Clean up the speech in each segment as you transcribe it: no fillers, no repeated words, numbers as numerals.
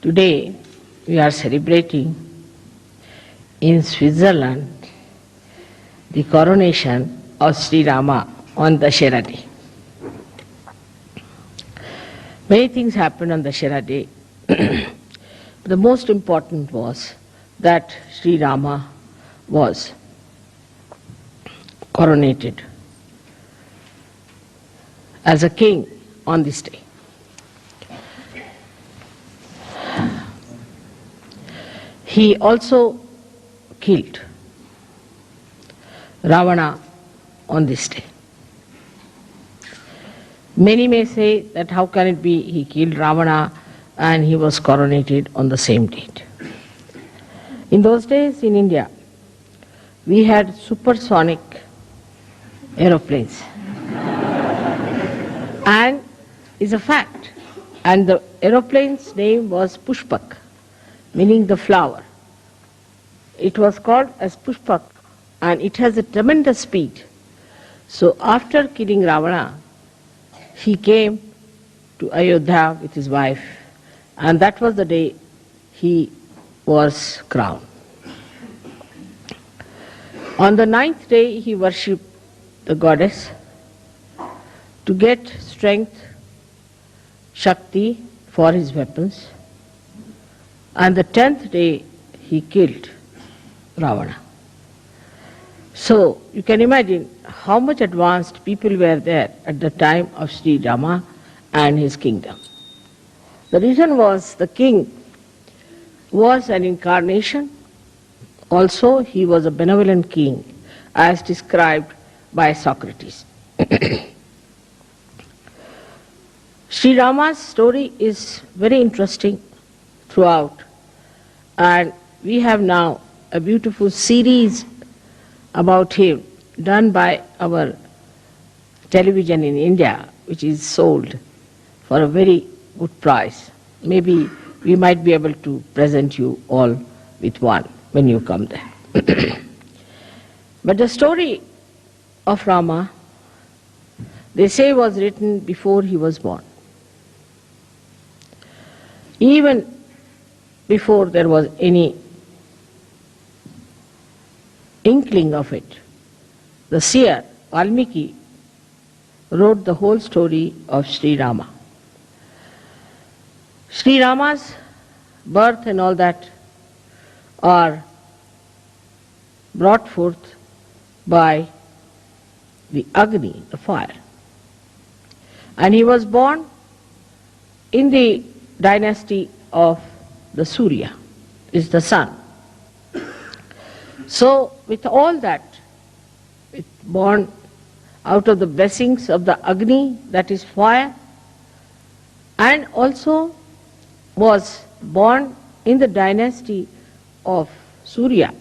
Today we are celebrating in Switzerland the coronation of Sri Rama on Dashera Day. Many things happened on Dashera Day. The most important was that Sri Rama was coronated as a king on this day. He also killed Ravana on this day. Many may say that how can it be he killed Ravana and he was coronated on the same date. In those days in India, we had supersonic aeroplanes. And it's a fact. And the aeroplane's name was Pushpak, meaning the flower. It was called as Pushpak and it has a tremendous speed. So after killing Ravana, he came to Ayodhya with his wife, and that was the day he was crowned. On the 9th day he worshipped the goddess to get strength, Shakti for his weapons, and the 10th day he killed Ravana. So you can imagine how much advanced people were there at the time of Sri Rama and his kingdom. The reason was the king was an incarnation. Also he was a benevolent king as described by Socrates. Sri Rama's story is very interesting throughout, and we have now a beautiful series about him done by our television in India, which is sold for a very good price. Maybe we might be able to present you all with one when you come there. But the story of Rama, they say, was written before he was born. Even before there was any inkling of it, the seer Valmiki wrote the whole story of Sri Rama. Sri Rama's birth and all that are brought forth by the Agni, the fire. And he was born in the dynasty of the Surya, is the sun. So with all that, born out of the blessings of the Agni, that is fire, and also was born in the dynasty of Surya.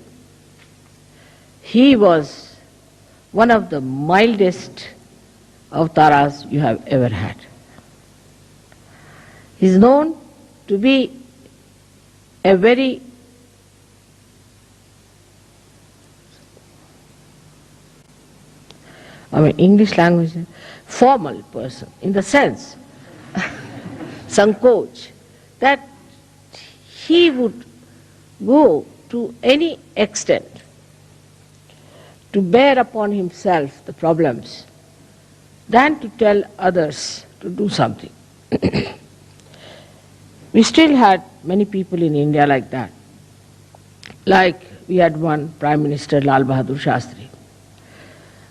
He was one of the mildest avatars you have ever had. He is known to be a very English language, formal person, in the sense, Sankoch, that he would go to any extent to bear upon himself the problems than to tell others to do something. We still had many people in India like that. Like we had one Prime Minister, Lal Bahadur Shastri.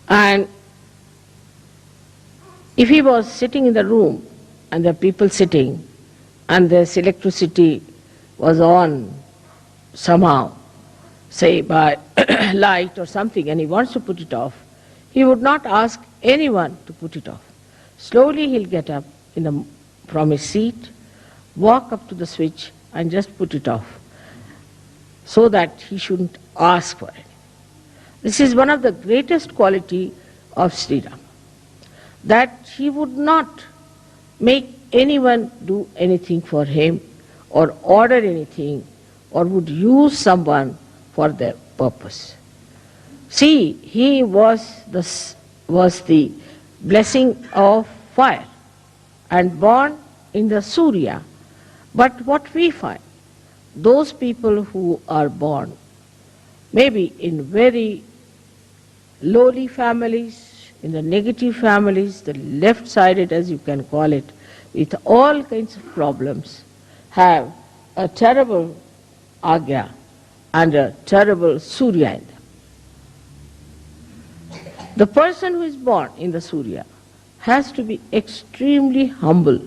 And if he was sitting in the room and there are people sitting and there's electricity was on somehow, say by light or something, and he wants to put it off, he would not ask anyone to put it off. Slowly he'll get up from his seat, walk up to the switch and just put it off so that he shouldn't ask for it. This is one of the greatest quality of Sri Rama, that he would not make anyone do anything for him or order anything or would use someone for their purpose. See, he was the blessing of fire and born in the Surya, But what we find, those people who are born maybe in very lowly families, in the negative families, the left-sided as you can call it, with all kinds of problems, have a terrible agya and a terrible Surya in them. The person who is born in the Surya has to be extremely humble.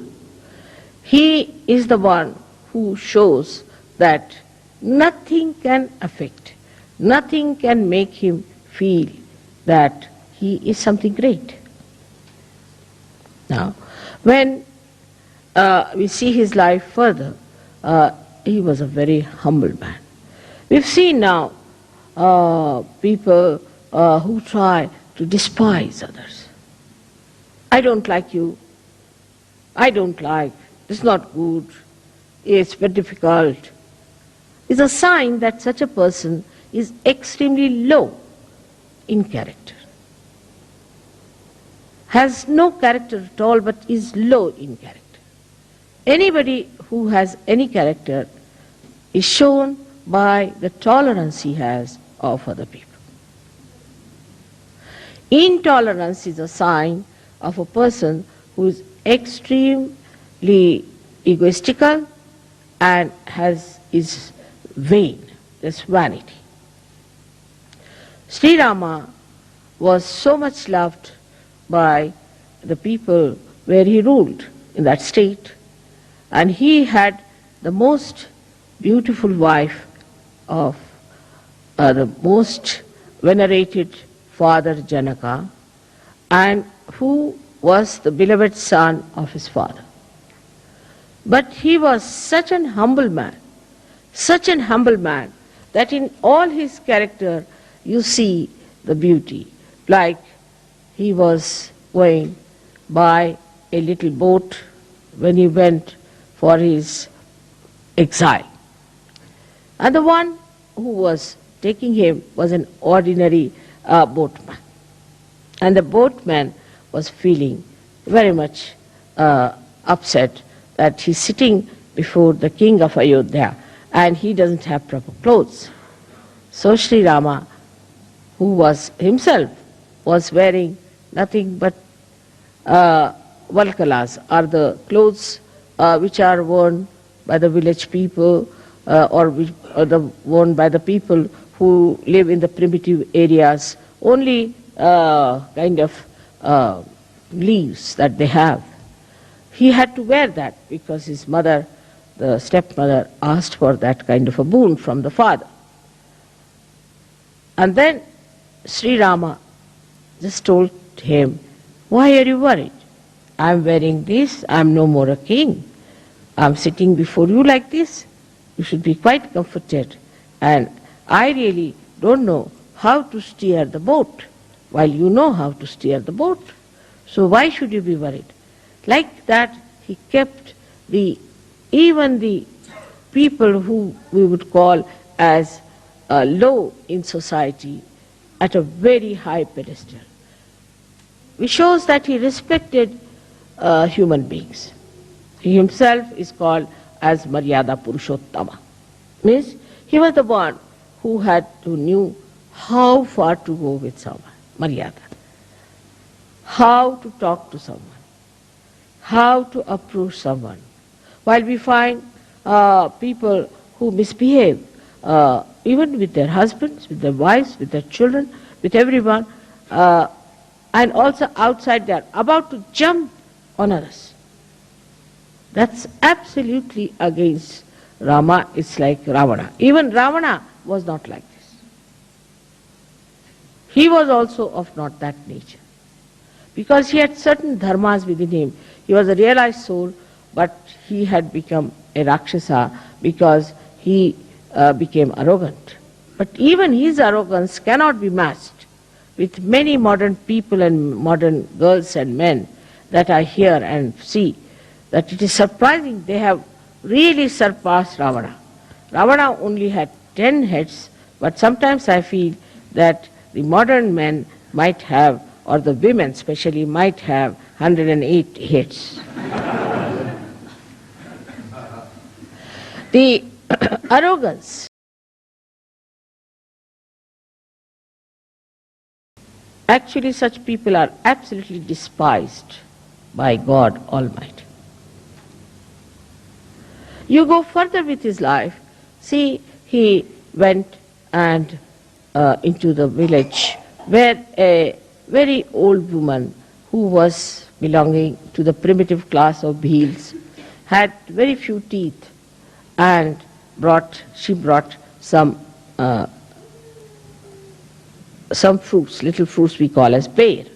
He is the one who shows that nothing can affect, nothing can make him feel that he is something great. Now, when we see his life further, he was a very humble man. We've seen now people who try to despise others. I don't like you. I don't like. It's not good. It's very difficult. It's a sign that such a person is extremely low in character. Has no character at all, but is low in character. Anybody who has any character is shown by the tolerance he has of other people. Intolerance is a sign of a person who is extremely egoistical and is vain, there's vanity. Sri Rama was so much loved by the people where he ruled in that state, and he had the most beautiful wife of the most venerated father Janaka, and who was the beloved son of his father. But he was such an humble man, that in all his character you see the beauty. Like he was going by a little boat when he went for his exile. And the one who was taking him was an ordinary boatman. And the boatman was feeling very much upset that he's sitting before the king of Ayodhya and he doesn't have proper clothes. So Sri Rama, who was himself was wearing nothing but valkalas, are the clothes which are worn by the village people or worn by the people who live in the primitive areas, only kind of leaves that they have. He had to wear that because his mother, the stepmother, asked for that kind of a boon from the father. And then Sri Rama just told him, "Why are you worried? I'm wearing this, I'm no more a king. I'm sitting before you like this. You should be quite comforted. And I really don't know how to steer the boat, while you know how to steer the boat. So why should you be worried?" Like that, he kept even the people who we would call as low in society at a very high pedestal. Which shows that he respected human beings. He himself is called as Maryada Purushottama. Means he was the one who knew how far to go with someone, Maryada. How to talk to someone. How to approach someone. While we find people who misbehave, even with their husbands, with their wives, with their children, with everyone, and also outside they are about to jump on others. That's absolutely against Rama. It's like Ravana. Even Ravana was not like this. He was also of not that nature. Because he had certain dharmas within him. He was a realized soul, but he had become a Rakshasa because he became arrogant. But even his arrogance cannot be matched with many modern people and modern girls and men that I hear and see, that it is surprising they have really surpassed Ravana. Ravana only had 10 heads, but sometimes I feel that the modern men might have, or the women especially, might have 108 heads. The arrogance. Actually, such people are absolutely despised by God Almighty. You go further with his life. See, he went and into the village where a very old woman who was belonging to the primitive class of Bhils had very few teeth, and she brought some fruits, little fruits we call as pear.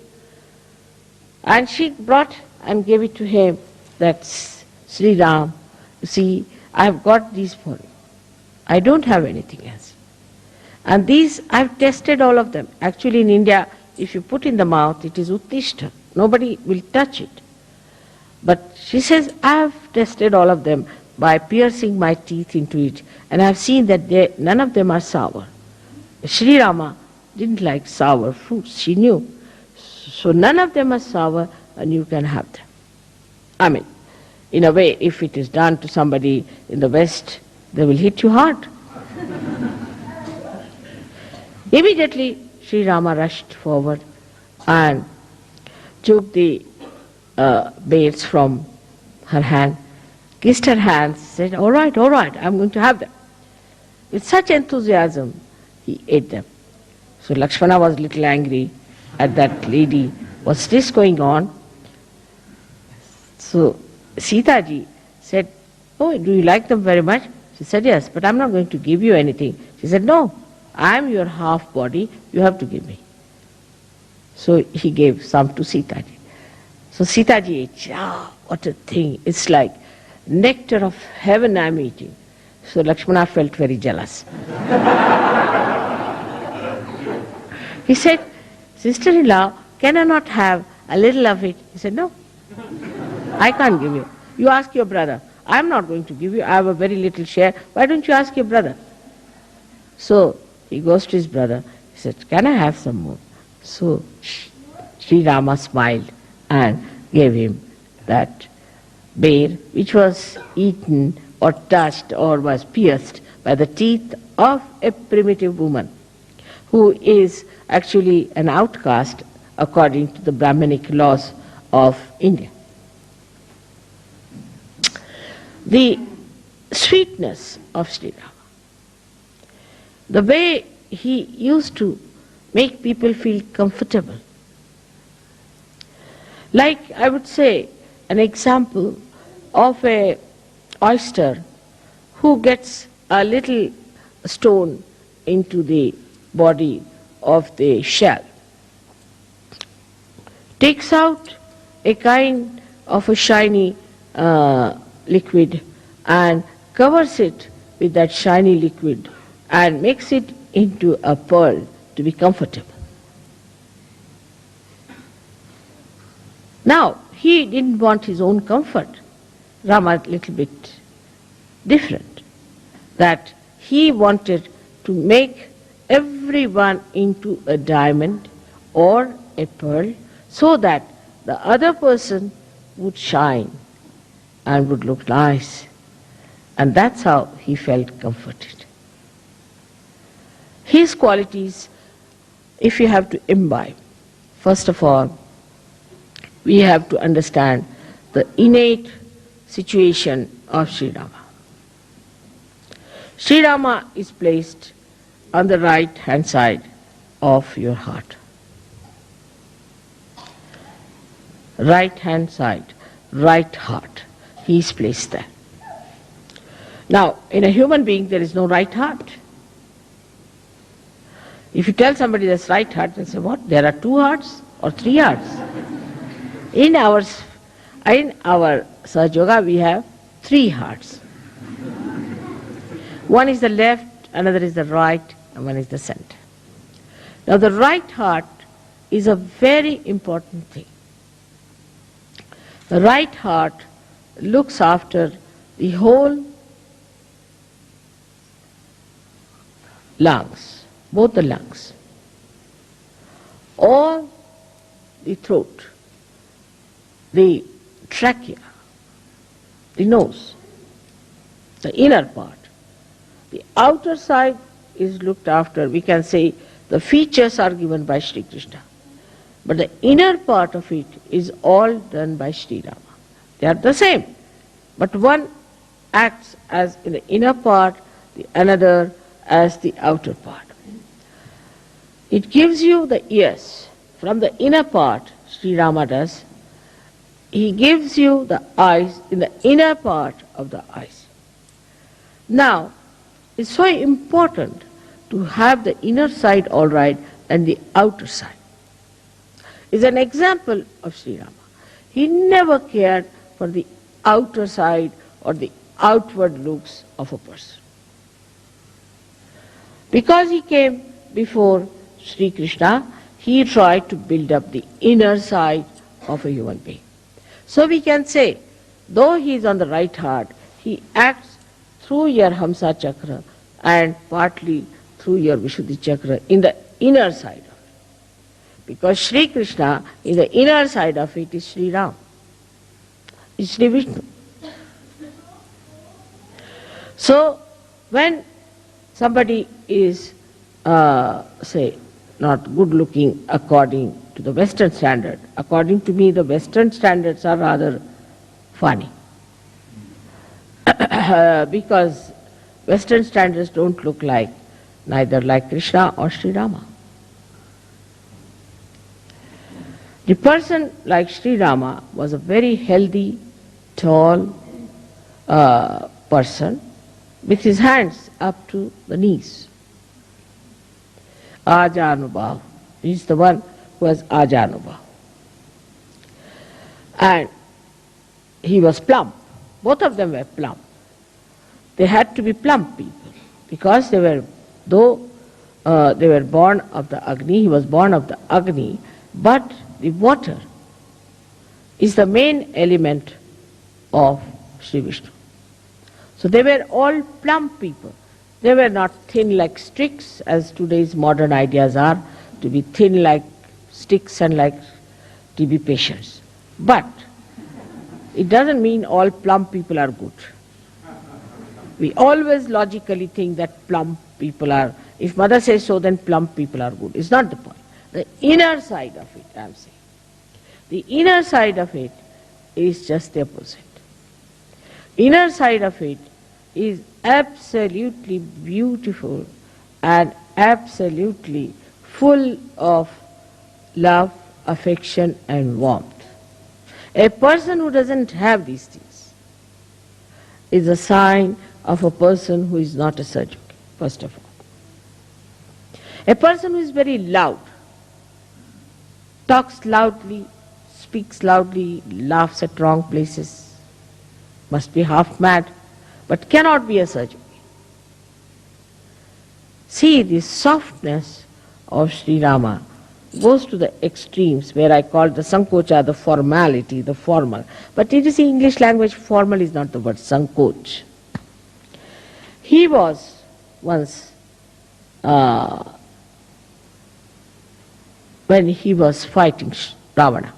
And she brought and gave it to him, that's Shri Ram, see, I have got these for you. I don't have anything else. And these, I've tested all of them. Actually in India, if you put in the mouth, it is uttishta. Nobody will touch it. But she says, I have tested all of them by piercing my teeth into it, and I have seen that none of them are sour. Shri Rama didn't like sour fruits, she knew. So none of them are sour, and you can have them. I mean, in a way, if it is done to somebody in the West, they will hit you hard. Immediately, Sri Rama rushed forward and took the beads from her hand, kissed her hands, said, all right, I'm going to have them. With such enthusiasm, he ate them. So Lakshmana was a little angry at that lady. What's this going on? So Sita ji said, oh, do you like them very much? She said, yes, but I'm not going to give you anything. She said, no, I'm your half body, you have to give me. So he gave some to Sita ji. So Sita ji ate, what a thing, it's like nectar of heaven I'm eating. So Lakshmana felt very jealous. He said, sister-in-law, can I not have a little of it? He said, no, I can't give you. You ask your brother. I'm not going to give you. I have a very little share. Why don't you ask your brother? So he goes to his brother. He said, can I have some more? So Sri Rama smiled and gave him that bear, which was eaten or touched or was pierced by the teeth of a primitive woman who is actually an outcast according to the Brahmanic laws of India. The sweetness of Sri Rama, the way he used to make people feel comfortable. Like, I would say, an example of a oyster who gets a little stone into the body of the shell, takes out a kind of a shiny liquid and covers it with that shiny liquid and makes it into a pearl to be comfortable. Now, he didn't want his own comfort. Rama a little bit different. That he wanted to make everyone into a diamond or a pearl so that the other person would shine and would look nice. And that's how he felt comforted. His qualities, if you have to imbibe, first of all, we have to understand the innate situation of Sri Rama. Sri Rama is placed on the right hand side of your heart. Right hand side, right heart. He is placed there. Now, in a human being, there is no right heart. If you tell somebody there's right heart, they'll say, what? There are two hearts or three hearts? In our Sahaja Yoga, we have three hearts. One is the left, another is the right, and one is the center. Now, the right heart is a very important thing. The right heart looks after the whole lungs, both the lungs, all the throat, the trachea, the nose, the inner part. The outer side is looked after. We can say the features are given by Shri Krishna. But the inner part of it is all done by Sri Rama. They are the same. But one acts as in the inner part, the another as the outer part. It gives you the ears. From the inner part, Sri Rama does, he gives you the eyes in the inner part of the eyes. Now, it's so important to have the inner side all right and the outer side. Is an example of Sri Rama. He never cared for the outer side or the outward looks of a person. Because he came before Sri Krishna, he tried to build up the inner side of a human being. So we can say, though he is on the right heart, he acts through your Hamsa Chakra and partly through your Vishuddhi Chakra in the inner side of it. Because Sri Krishna, in the inner side of it, is Sri Ram, is Sri Vishnu. So, when somebody is, say, not good looking according to the Western standard, according to me the Western standards are rather funny. Because Western standards don't look like, neither like Krishna or Sri Rama. The person like Sri Rama was a very healthy, tall person with his hands up to the knees. Ajanubhav. He is the one who has Ajanubhav. And he was plump. Both of them were plump. They had to be plump people because they were, though they were born of the Agni, he was born of the Agni, but the water is the main element of Sri Vishnu. So they were all plump people. They were not thin like sticks, as today's modern ideas are, to be thin like sticks and like TB patients. But it doesn't mean all plump people are good. We always logically think that plump people are, if mother says so, then plump people are good. It's not the point. The inner side of it, I'm saying. The inner side of it is just the opposite. Inner side of it is absolutely beautiful and absolutely full of love, affection and warmth. A person who doesn't have these things is a sign of a person who is not a surgeon, first of all. A person who is very loud, talks loudly, speaks loudly, laughs at wrong places, must be half mad, but cannot be a surgeon. See, the softness of Sri Rama goes to the extremes where I call the sankocha, the formality, the formal. But it is in English language, formal is not the word, sankoch. He was once, when he was fighting Ravana,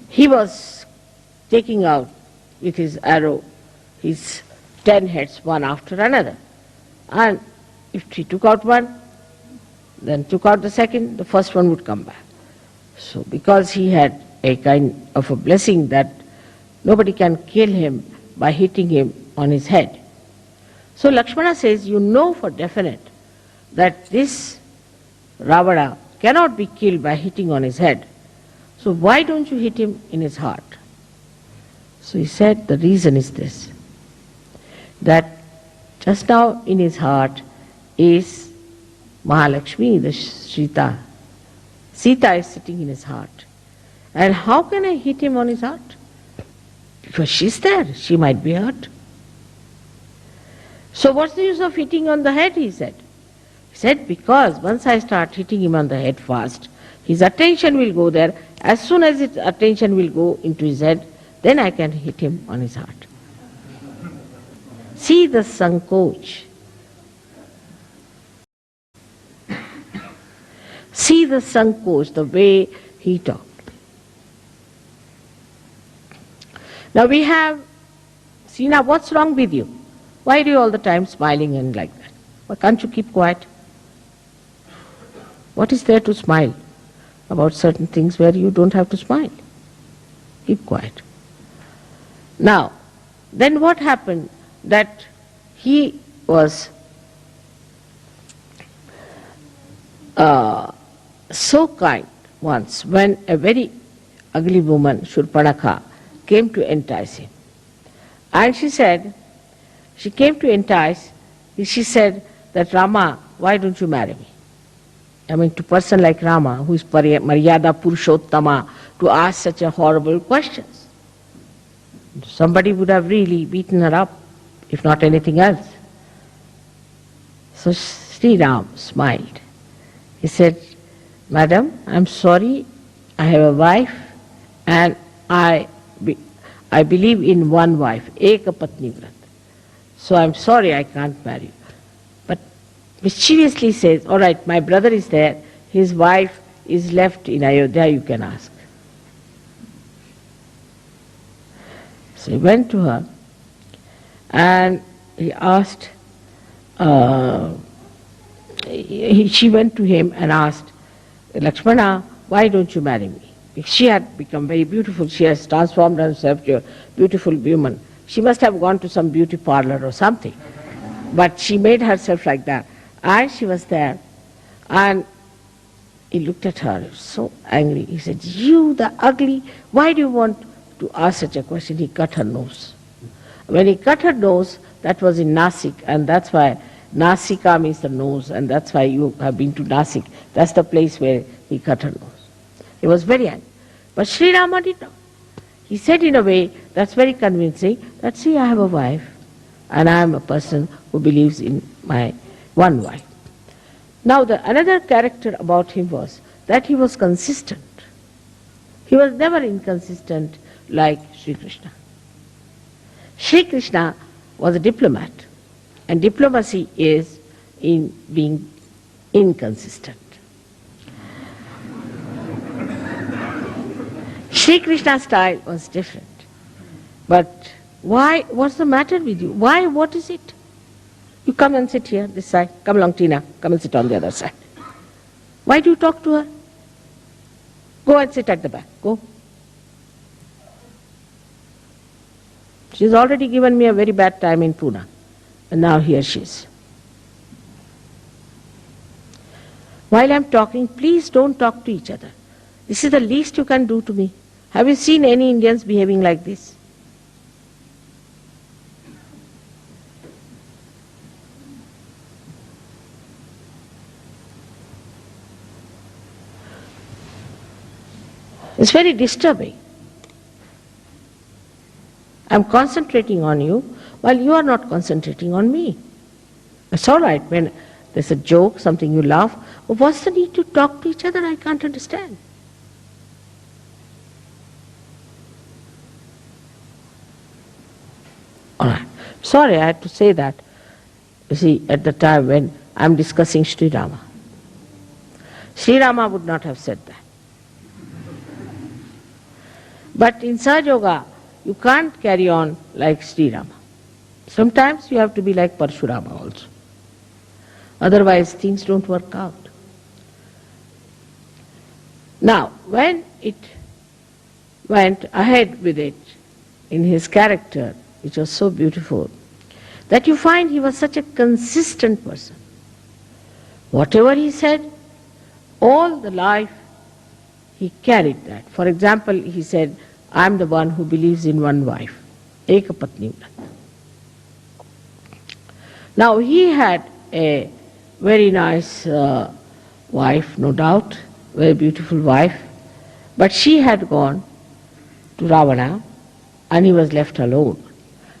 he was taking out with his arrow his 10 heads one after another. And if he took out one, then took out the second, the first one would come back. So because he had a kind of a blessing that nobody can kill him by hitting him on his head. So Lakshmana says, you know for definite that this Ravana cannot be killed by hitting on his head. So why don't you hit him in his heart? So he said, the reason is this, that just now in his heart is Mahalakshmi, the Sita. Sita is sitting in his heart. And how can I hit him on his heart? Because she's there, she might be hurt. So what's the use of hitting on the head, he said. He said, because once I start hitting him on the head fast, his attention will go there. As soon as his attention will go into his head, then I can hit him on his heart. See the sankoch. See the sankoch, the way he talked. Now we have See now, what's wrong with you? Why are you all the time smiling and like that? Why can't you keep quiet? What is there to smile about certain things where you don't have to smile? Keep quiet. Now, then what happened? That he was so kind once when a very ugly woman, Shurpanakha, came to entice him. And she said, she came to entice, she said that, Rama, why don't you marry me? I mean, to a person like Rama, who is Maryada Purushottama, to ask such a horrible questions. Somebody would have really beaten her up, if not anything else. So Sri Ram smiled. He said, Madam, I'm sorry, I have a wife and I believe in one wife, Eka Patni Vrat. So I'm sorry I can't marry you. But mischievously says, all right, my brother is there, his wife is left in Ayodhya, you can ask. So he went to her and he asked, she went to him and asked, Lakshmana, why don't you marry me? She had become very beautiful. She has transformed herself to a beautiful woman. She must have gone to some beauty parlor or something. But she made herself like that. And she was there. And he looked at her, so angry. He said, you, the ugly, why do you want to ask such a question? He cut her nose. When he cut her nose, that was in Nasik, and that's why Nasika means the nose, and that's why you have been to Nasik. That's the place where he cut her nose. He was very angry. But Sri Rama did not. He said in a way that's very convincing that, see, I have a wife and I am a person who believes in my one wife. Now another character about him was that he was consistent. He was never inconsistent like Sri Krishna. Sri Krishna was a diplomat, and diplomacy is in being inconsistent. Sri Krishna's style was different. But why? What's the matter with you? Why? What is it? You come and sit here, this side. Come along, Tina. Come and sit on the other side. Why do you talk to her? Go and sit at the back. Go. She's already given me a very bad time in Pune. And now here she is. While I'm talking, please don't talk to each other. This is the least you can do to me. Have you seen any Indians behaving like this? It's very disturbing. I'm concentrating on you while you are not concentrating on me. It's all right when there's a joke, something you laugh. But what's the need to talk to each other? I can't understand. All right. Sorry, I had to say that. You see, at the time when I'm discussing Sri Rama. Sri Rama would not have said that. But in Sahaja Yoga, you can't carry on like Sri Rama. Sometimes you have to be like Parshurama also. Otherwise, things don't work out. Now, when it went ahead with it in his character, which was so beautiful, that you find he was such a consistent person. Whatever he said, all the life, he carried that. For example, he said, I'm the one who believes in one wife, Eka Patni Vrat. Now, he had a very nice wife, no doubt, very beautiful wife, but she had gone to Ravana and he was left alone.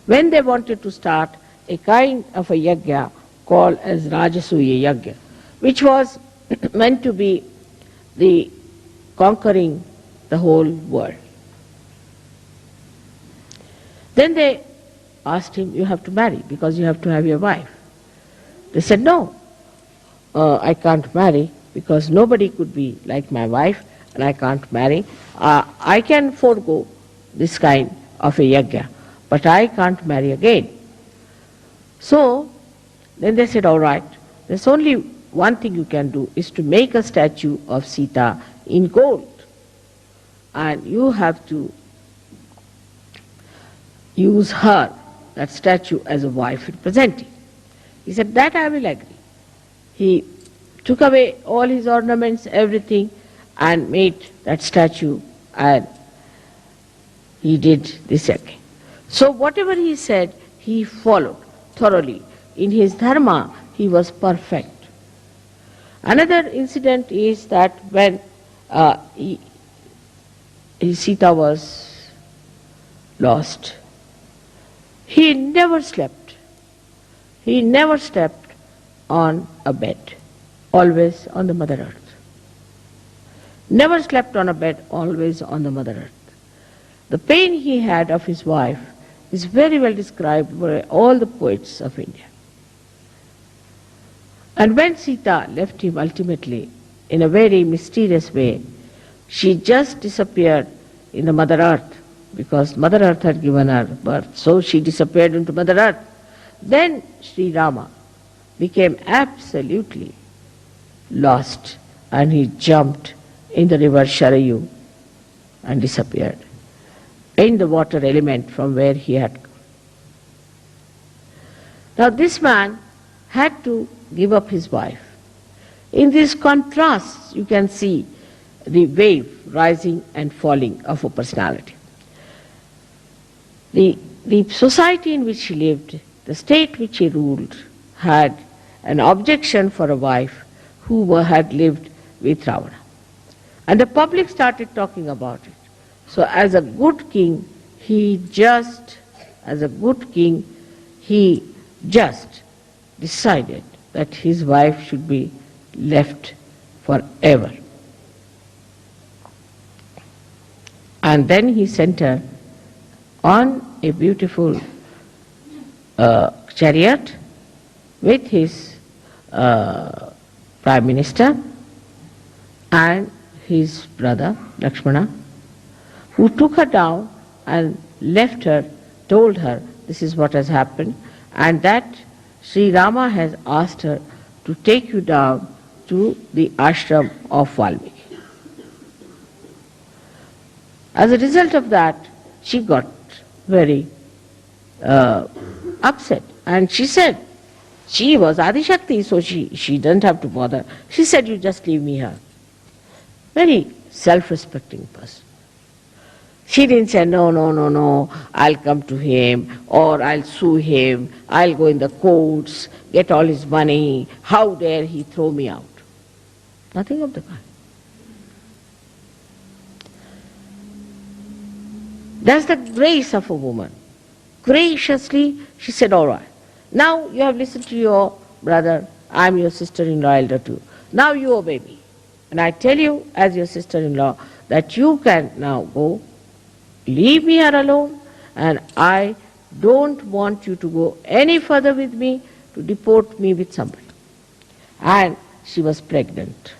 When they wanted to start a kind of a yajna called as Rajasuya Yajna, which was meant to be the conquering the whole world. Then they asked him, you have to marry because you have to have your wife. They said, no, I can't marry because nobody could be like my wife and I can't marry. I can forego this kind of a yajna. but I can't marry again. So then they said, all right, there's only one thing you can do, is to make a statue of Sita in gold. And you have to use her, that statue, as a wife representing. He said, that I will agree. He took away all his ornaments, everything, and made that statue, and he did this again. So whatever he said, he followed thoroughly. In his dharma, he was perfect. Another incident is that when Sita was lost, he never slept. He never slept on a bed, always on the Mother Earth. Never slept on a bed, always on the Mother Earth. The pain he had of his wife is very well described by all the poets of India. And when Sita left him ultimately, in a very mysterious way, she just disappeared in the Mother Earth, because Mother Earth had given her birth. So she disappeared into Mother Earth. Then Shri Rama became absolutely lost, and he jumped in the river Sharayu and disappeared in the water element from where he had come. Now this man had to give up his wife. In these contrasts, you can see the wave rising and falling of a personality. The society in which he lived, the state which he ruled, had an objection for a wife who had lived with Ravana. And the public started talking about it. So as a good king, he just decided that his wife should be left forever. And then he sent her on a beautiful chariot with his prime minister and his brother Lakshmana, who took her down and left her, told her this is what has happened, and that Sri Rama has asked her to take you down to the ashram of Valmiki. As a result of that, she got very upset, and she said, she was Adi Shakti, so she doesn't have to bother. She said, you just leave me here. Very self-respecting person. She didn't say, no, I'll come to him, or I'll sue him, I'll go in the courts, get all his money, how dare he throw me out. Nothing of the kind. That's the grace of a woman. Graciously, she said, all right, now you have listened to your brother, I'm your sister-in-law elder too. Now you obey me. And I tell you, as your sister-in-law, that you can now go, leave me here alone, and I don't want you to go any further with me to deport me with somebody. And she was pregnant.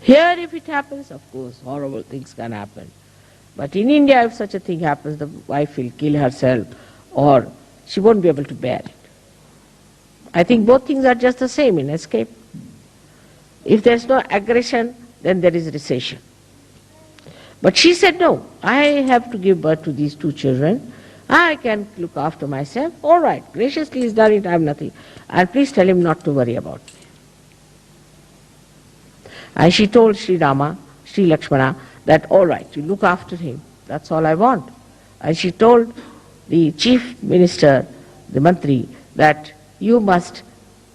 Here if it happens, of course, horrible things can happen. But in India, if such a thing happens, the wife will kill herself, or she won't be able to bear it. I think both things are just the same in escape. If there's no aggression, then there is recession. But she said, no, I have to give birth to these two children. I can look after myself. All right, graciously he's done it, I have nothing. And please tell him not to worry about me. And she told Sri Rama, Sri Lakshmana, that all right, you look after him. That's all I want. And she told the chief minister, the mantri, that you must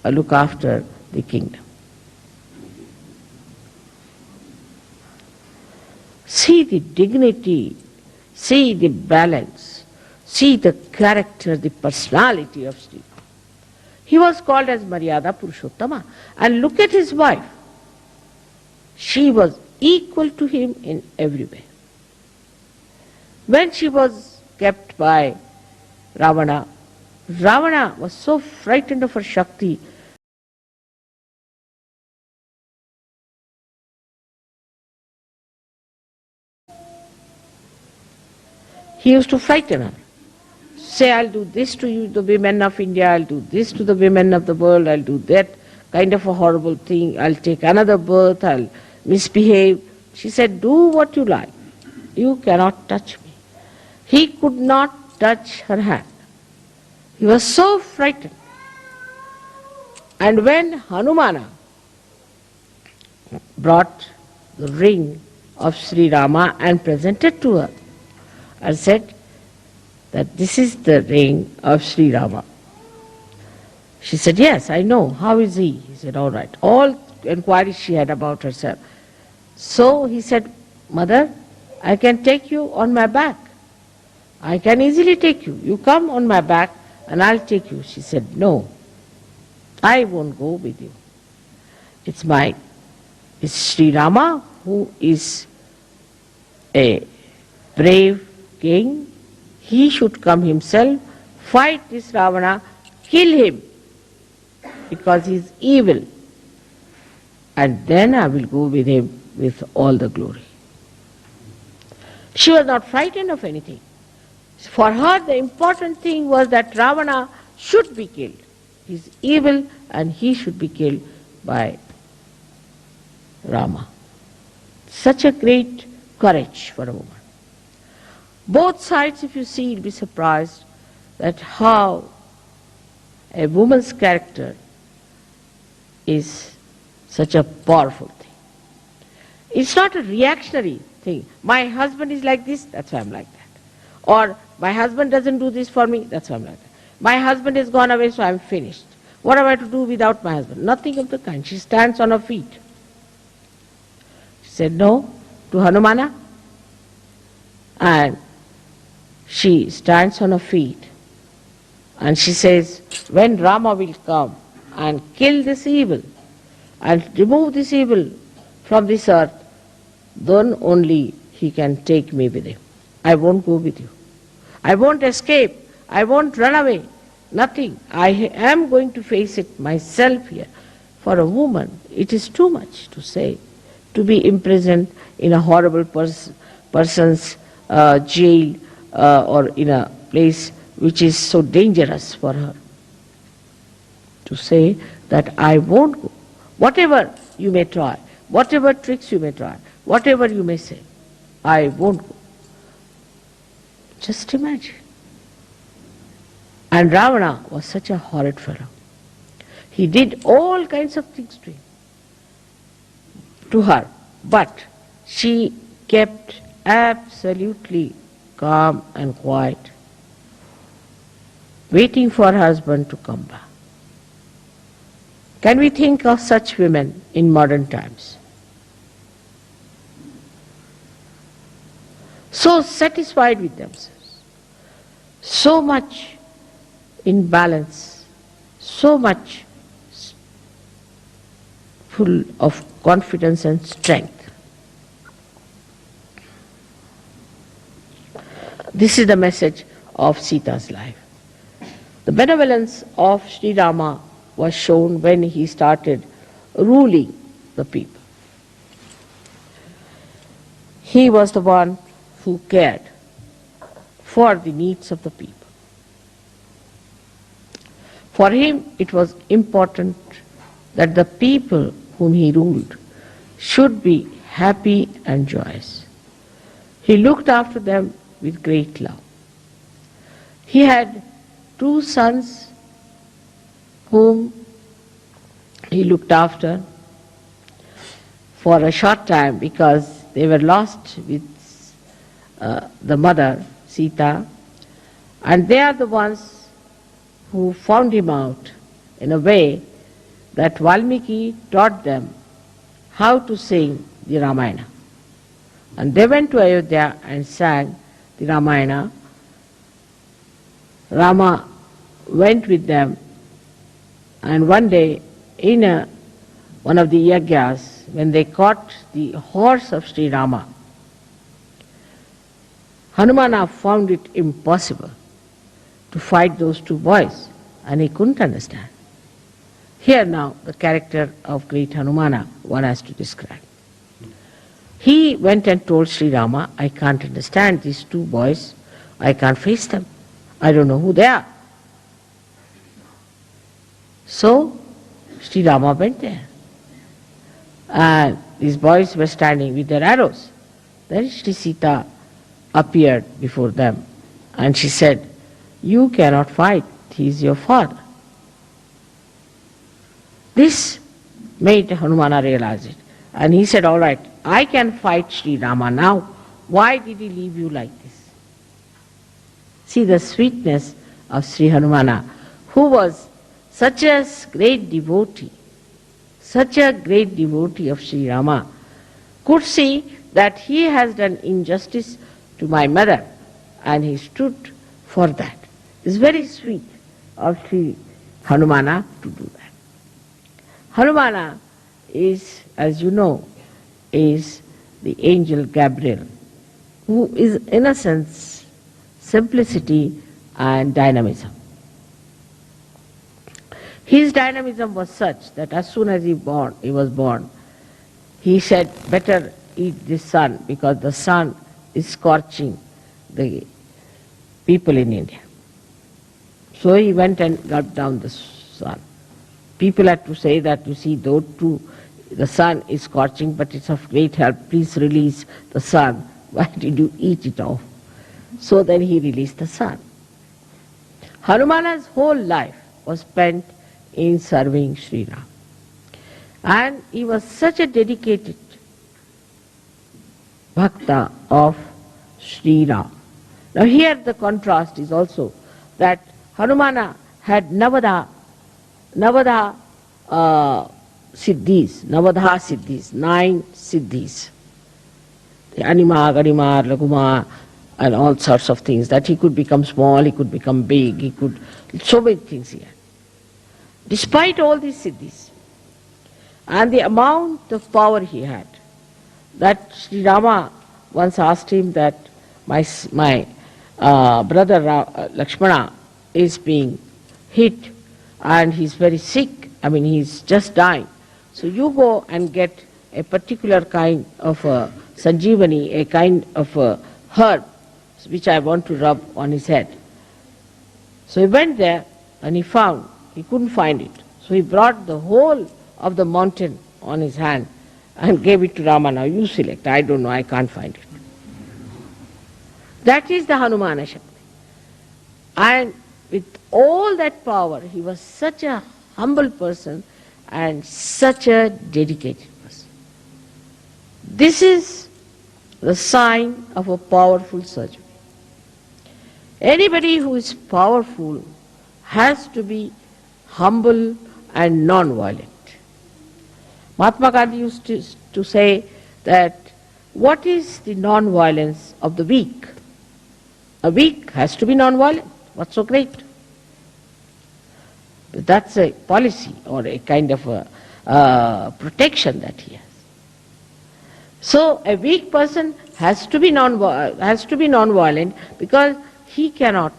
look after the kingdom. See the dignity, see the balance, see the character, the personality of Shri. He was called as Maryada Purushottama. And look at his wife. She was equal to him in every way. When she was kept by Ravana, Ravana was so frightened of her Shakti. he used to frighten her. Say, I'll do this to you, the women of India, I'll do this to the women of the world, I'll do that kind of a horrible thing, I'll take another birth, I'll misbehave. She said, do what you like. You cannot touch me. He could not touch her hand. He was so frightened. And when Hanumana brought the ring of Sri Rama and presented to her and said that this is the ring of Sri Rama. She said, yes, I know. How is he? He said, all right. All inquiries she had about herself. So he said, Mother, I can take you on my back. I can easily take you. You come on my back and I'll take you. She said, no, I won't go with you. It's Sri Rama who is a brave king. He should come himself, fight this Ravana, kill him because he is evil. And then I will go with him with all the glory. She was not frightened of anything. For her, the important thing was that Ravana should be killed. He is evil and he should be killed by Rama. Such a great courage for a woman. Both sides, if you see, you'll be surprised that how a woman's character is such a powerful thing. It's not a reactionary thing. My husband is like this, that's why I'm like that. Or my husband doesn't do this for me, that's why I'm like that. My husband has gone away, so I'm finished. What am I to do without my husband? Nothing of the kind. She stands on her feet. She said no to Hanumana, and she stands on her feet and she says, when Rama will come and kill this evil and remove this evil from this earth, then only he can take me with him. I won't go with you. I won't escape. I won't run away. Nothing. I am going to face it myself here. For a woman, it is too much to say, to be imprisoned in a horrible person's jail or in a place which is so dangerous for her. To say that I won't go. Whatever you may try, whatever tricks you may try, whatever you may say, I won't go. Just imagine. And Ravana was such a horrid fellow. He did all kinds of things to her, but she kept absolutely calm and quiet, waiting for her husband to come back. Can we think of such women in modern times? So satisfied with themselves, so much in balance, so much full of confidence and strength. This is the message of Sita's life. The benevolence of Sri Rama was shown when he started ruling the people. He was the one who cared for the needs of the people. For him, it was important that the people whom he ruled should be happy and joyous. He looked after them with great love. He had 2 sons whom he looked after for a short time because they were lost with the mother, Sita, and they are the ones who found him out in a way that Valmiki taught them how to sing the Ramayana. And they went to Ayodhya and sang the Ramayana. Rama went with them, and one day in one of the yagyas, when they caught the horse of Sri Rama, Hanumana found it impossible to fight those 2 boys, and he couldn't understand. Here now the character of great Hanumana one has to describe. He went and told Sri Rama, I can't understand these 2 boys I can't face them. I don't know who they are. So, Sri Rama went there. And these boys were standing with their arrows. Then Sri Sita appeared before them and she said, "You cannot fight, he is your father." This made Hanumana realize it. And he said, "All right, I can fight Sri Rama now. Why did he leave you like this?" See the sweetness of Sri Hanumana, who was such a great devotee of Sri Rama, could see that he has done injustice to my mother and he stood for that. It's very sweet of Sri Hanumana to do that. Hanumana is, as you know, is the angel Gabriel, who is innocence, simplicity and dynamism. His dynamism was such that as soon as he was born, he said, "Better eat this sun because the sun is scorching the people in India." So he went and gulped down the sun. People had to say that, "You see, though too the sun is scorching, but it's of great help. Please release the sun. Why did you eat it off?" So then he released the sun. Hanumana's whole life was spent in serving Shri Ram. And he was such a dedicated bhakta of Shri Ram. Now here the contrast is also that Hanumana had Navadha siddhis, 9 siddhis. The Anima, Garima, Laguma, and all sorts of things, that he could become small, he could become big, so many things he had. Despite all these siddhis and the amount of power he had, that Sri Rama once asked him that my brother Lakshmana is being hit and he's very sick, he's just dying. So you go and get a particular kind of sanjeevani, a kind of herb which I want to rub on his head. So he went there and he couldn't find it. So he brought the whole of the mountain on his hand and gave it to Rama. Now you select. I don't know, I can't find it. That is the Hanumana Shakti. And with all that power, he was such a humble person and such a dedicated person. This is the sign of a powerful surgeon. Anybody who is powerful has to be humble and non-violent. Mahatma Gandhi used to say that what is the non-violence of the weak? A weak has to be non-violent. What's so great? That's a policy or a kind of a protection that he has. So a weak person has to be non-violent because he cannot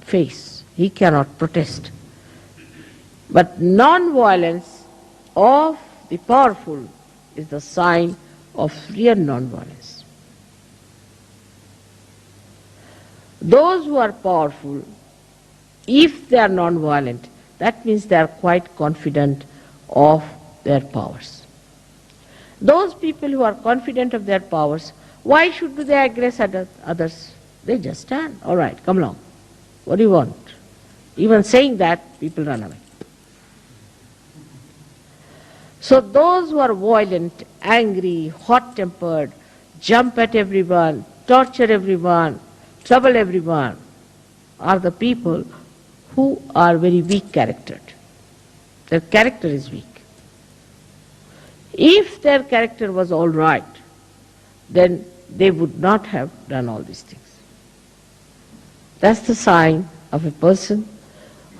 face, he cannot protest. But non-violence of the powerful is the sign of real non-violence. Those who are powerful, if they are non-violent, that means they are quite confident of their powers. Those people who are confident of their powers, why should they aggress others? They just stand. All right, come along. What do you want? Even saying that, people run away. So those who are violent, angry, hot-tempered, jump at everyone, torture everyone, trouble everyone, are the people who are very weak-charactered. Their character is weak. If their character was all right, then they would not have done all these things. That's the sign of a person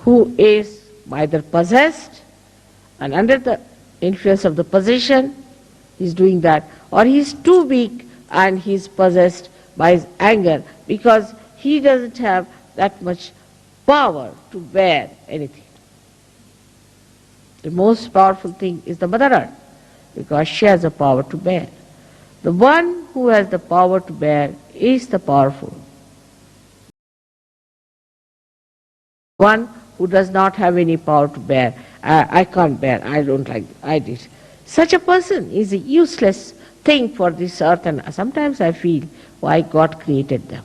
who is either possessed and under the influence of the possession, he's doing that, or he's too weak and he's possessed by his anger because he doesn't have that much power to bear anything. The most powerful thing is the Mother Earth because she has the power to bear. The one who has the power to bear is the powerful. One who does not have any power to bear, I can't bear, I don't like, I did. Such a person is a useless thing for this earth, and sometimes I feel why God created them.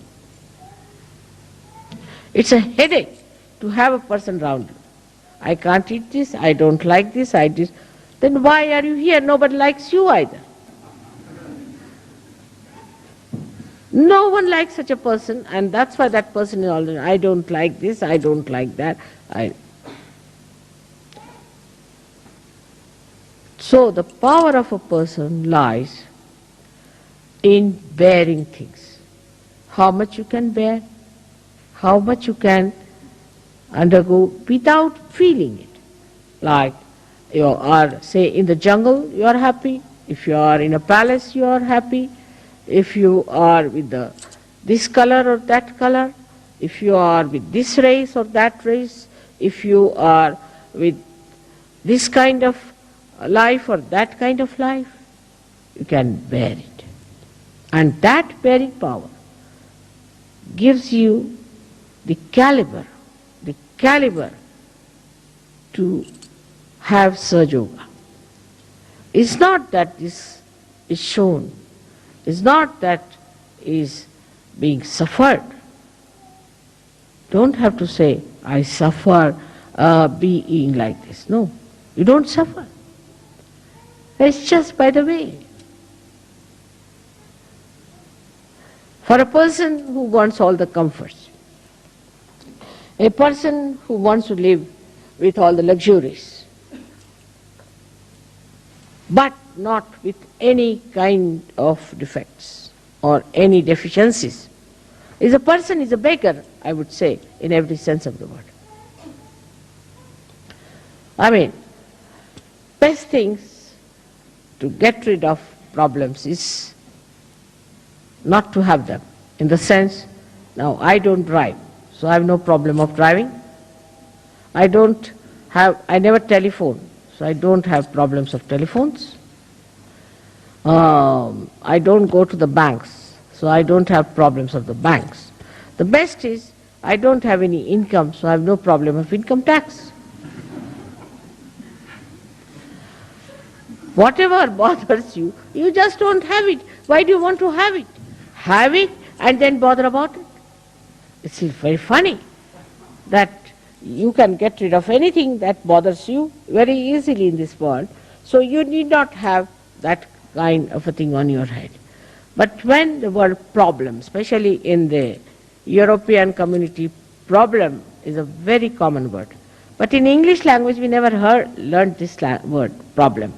It's a headache to have a person around you. I can't eat this, I don't like this, I did. Then why are you here? Nobody likes you either. No one likes such a person, and that's why that person is always, I don't like this, I don't like that. So the power of a person lies in bearing things. How much you can bear, how much you can undergo without feeling it. Like you are, say, in the jungle, you are happy. If you are in a palace, you are happy. If you are with this color or that color, if you are with this race or that race, if you are with this kind of life or that kind of life, you can bear it. And that bearing power gives you the caliber to have Sahaja Yoga. It's not that this is shown, it's not that is being suffered. Don't have to say, I suffer being like this. No, you don't suffer. It's just by the way. For a person who wants all the comforts, a person who wants to live with all the luxuries, but not with any kind of defects or any deficiencies, is a beggar, I would say, in every sense of the word. I mean, best things to get rid of problems is not to have them. In the sense, now I don't drive, so I have no problem of driving. I never telephone, so I don't have problems of telephones. I don't go to the banks, so I don't have problems of the banks. The best is, I don't have any income, so I have no problem of income tax. Whatever bothers you, you just don't have it. Why do you want to have it? Have it and then bother about it. It's very funny that you can get rid of anything that bothers you very easily in this world, so you need not have that kind of a thing on your head. But when the word problem, especially in the European community, problem is a very common word. But in English language we never learned this word, problem.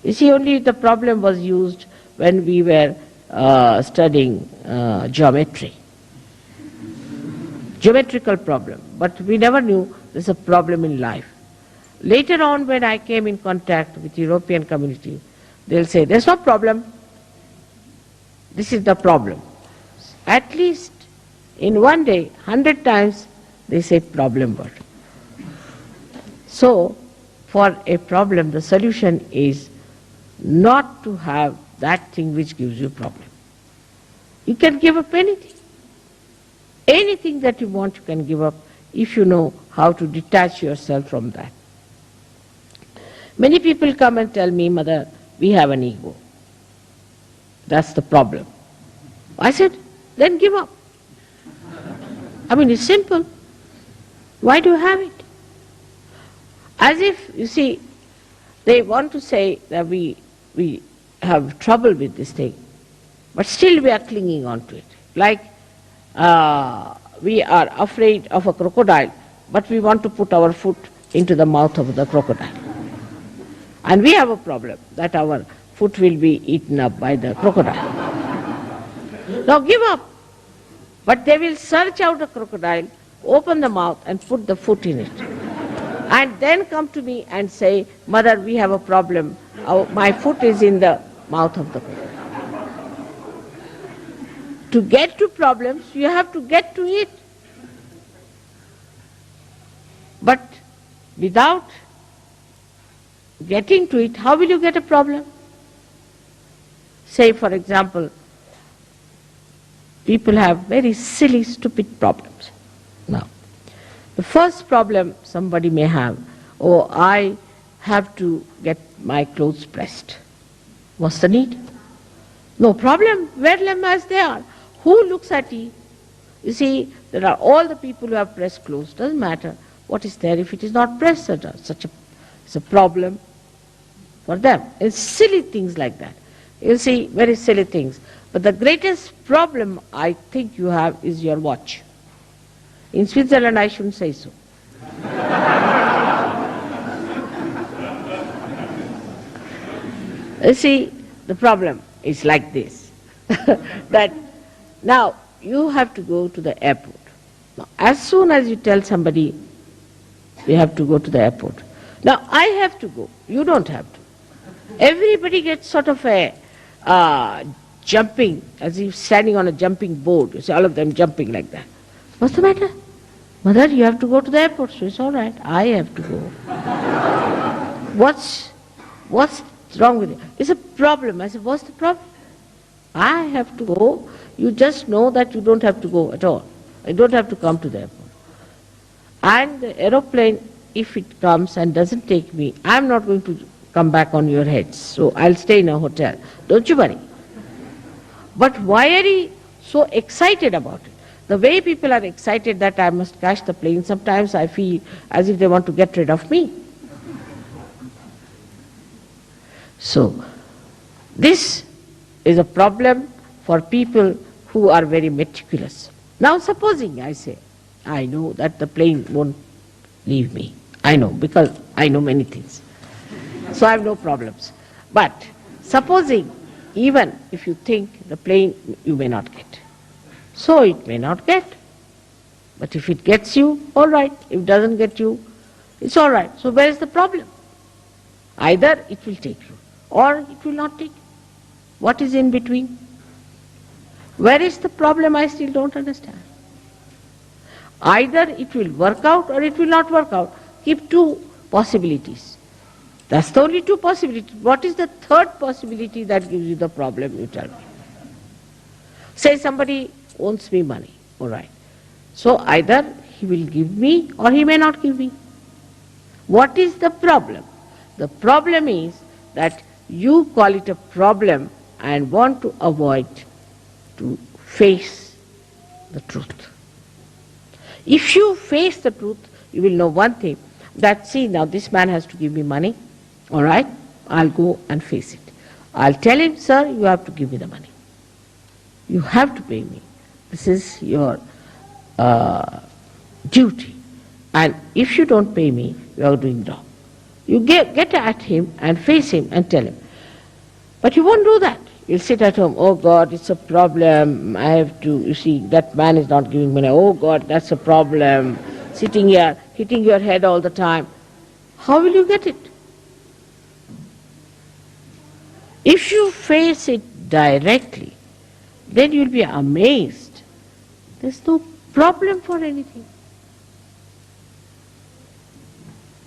You see, only the problem was used when we were studying geometry. Geometrical problem. But we never knew there's a problem in life. Later on, when I came in contact with European community, they'll say, there's no problem. This is the problem. At least in one day, 100 times, they say problem word. So, for a problem, the solution is not to have that thing which gives you problem. You can give up anything. Anything that you want you can give up if you know how to detach yourself from that. Many people come and tell me, Mother, we have an ego. That's the problem. I said, then give up. I mean, it's simple. Why do you have it? As if, you see, they want to say that we have trouble with this thing, but still we are clinging on to it. Like we are afraid of a crocodile, but we want to put our foot into the mouth of the crocodile. And we have a problem that our foot will be eaten up by the crocodile. Now give up. But they will search out a crocodile, open the mouth and put the foot in it. And then come to me and say, Mother, we have a problem. My foot is in the mouth of the crocodile. To get to problems, you have to get to it. But without getting to it, how will you get a problem? Say, for example, people have very silly, stupid problems. Now, The first problem somebody may have, oh, I have to get my clothes pressed. What's the need? No problem, wear them as they are. Who looks at you? You see, there are all the people who have pressed clothes. Doesn't matter what is there if it is not pressed. It's a problem for them. It's silly things like that. You see, very silly things. But the greatest problem I think you have is your watch. In Switzerland, I shouldn't say so. You see, the problem is like this, that now you have to go to the airport. Now, as soon as you tell somebody you have to go to the airport, now I have to go, you don't have to. Everybody gets sort of a jumping, as if standing on a jumping board. You see all of them jumping like that. What's the matter? Mother, you have to go to the airport. So it's all right, I have to go. What's wrong with it? It's a problem. I said, what's the problem? I have to go. You just know that you don't have to go at all. You don't have to come to the airport. And the aeroplane, if it comes and doesn't take me, I'm not going to come back on your heads. So I'll stay in a hotel. Don't you worry. But why are you so excited about it? The way people are excited that I must catch the plane, sometimes I feel as if they want to get rid of me. So, this is a problem for people who are very meticulous. Now supposing I say, I know that the plane won't leave me. I know, because I know many things. So I have no problems. But supposing, even if you think the plane you may not get. So it may not get. But if it gets you, all right. If it doesn't get you, it's all right. So where is the problem? Either it will take you, or it will not take you. What is in between? Where is the problem? I still don't understand. Either it will work out or it will not work out. Keep two possibilities. That's the only two possibilities. What is the third possibility that gives you the problem, you tell me? Say somebody owes me money, all right. So either he will give me or he may not give me. What is the problem? The problem is that you call it a problem and want to avoid to face the truth. If you face the truth, you will know one thing, that see, now this man has to give me money, all right, I'll go and face it. I'll tell him, sir, you have to give me the money. You have to pay me. This is your duty. And if you don't pay me, you are doing wrong. You get at him and face him and tell him. But you won't do that. You'll sit at home, oh God, it's a problem, I have to, you see, that man is not giving money, oh God, that's a problem. Sitting here, hitting your head all the time. How will you get it? If you face it directly, then you'll be amazed. There's no problem for anything.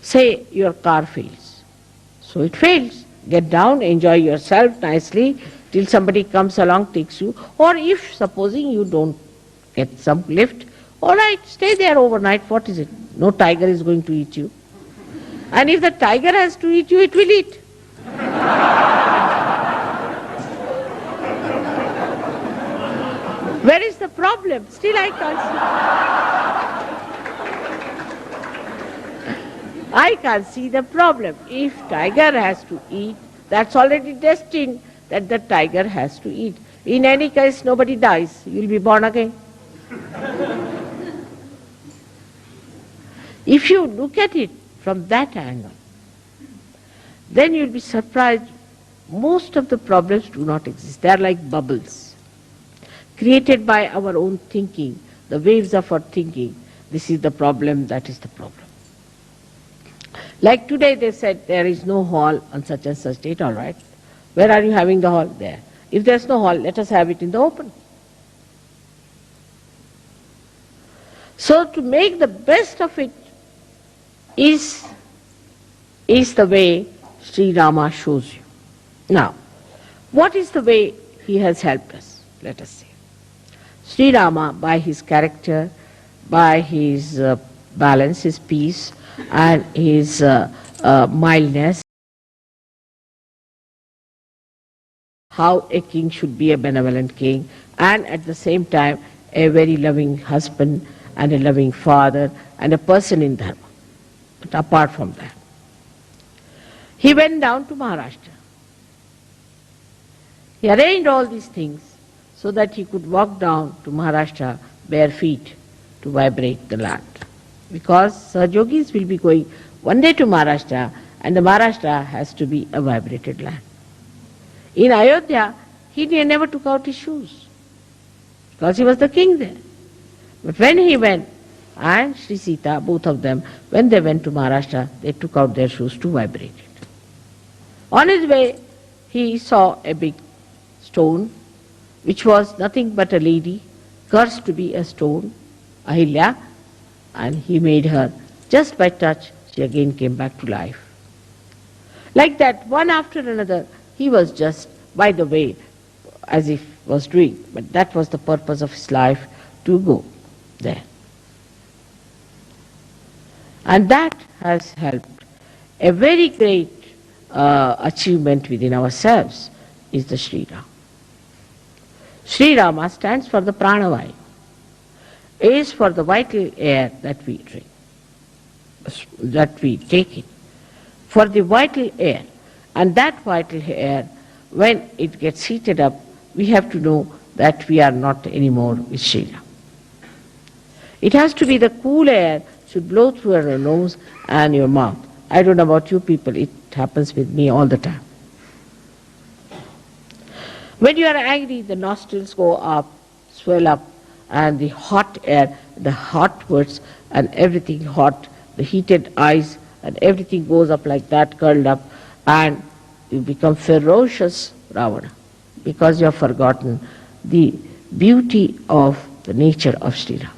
Say your car fails. So it fails. Get down, enjoy yourself nicely till somebody comes along, takes you. Or if, supposing you don't get some lift, all right, stay there overnight. What is it? No tiger is going to eat you. And if the tiger has to eat you, it will eat. Where is the problem? Still I can't see. I can't see the problem. If tiger has to eat, that's already destined that the tiger has to eat. In any case, nobody dies. You'll be born again. If you look at it from that angle, then you'll be surprised. Most of the problems do not exist. They are like bubbles, created by our own thinking, the waves of our thinking. This is the problem, that is the problem. Like today they said there is no hall on such and such date, all right. Where are you having the hall? There. If there's no hall, let us have it in the open. So to make the best of it is the way Sri Rama shows you. Now, what is the way he has helped us? Let us say. Sri Rama, by his character, by his balance, his peace, and his mildness. How a king should be a benevolent king, and at the same time a very loving husband and a loving father and a person in dharma. But apart from that, he went down to Maharashtra. He arranged all these things so that he could walk down to Maharashtra bare feet to vibrate the land. Because Sahajogis will be going one day to Maharashtra, and the Maharashtra has to be a vibrated land. In Ayodhya, he never took out his shoes because he was the king there. But when he went, and Shri Sita, both of them, when they went to Maharashtra, they took out their shoes to vibrate it. On his way, he saw a big stone, which was nothing but a lady, cursed to be a stone, Ahilya, and he made her, just by touch, she again came back to life. Like that, one after another, he was just by the way, as if was doing, but that was the purpose of his life, to go there. And that has helped. A very great achievement within ourselves is the Shri Rama. Shri Rama stands for the pranavayu, is for the vital air that we drink, that we take in, for the vital air. And that vital air, when it gets heated up, we have to know that we are not anymore with Shri Rama. It has to be the cool air, should blow through your nose and your mouth. I don't know about you people, it happens with me all the time. When you are angry, the nostrils go up, swell up, and the hot air, the hot words and everything hot, the heated eyes and everything goes up like that, curled up, and you become ferocious Ravana because you have forgotten the beauty of the nature of Shri Rama.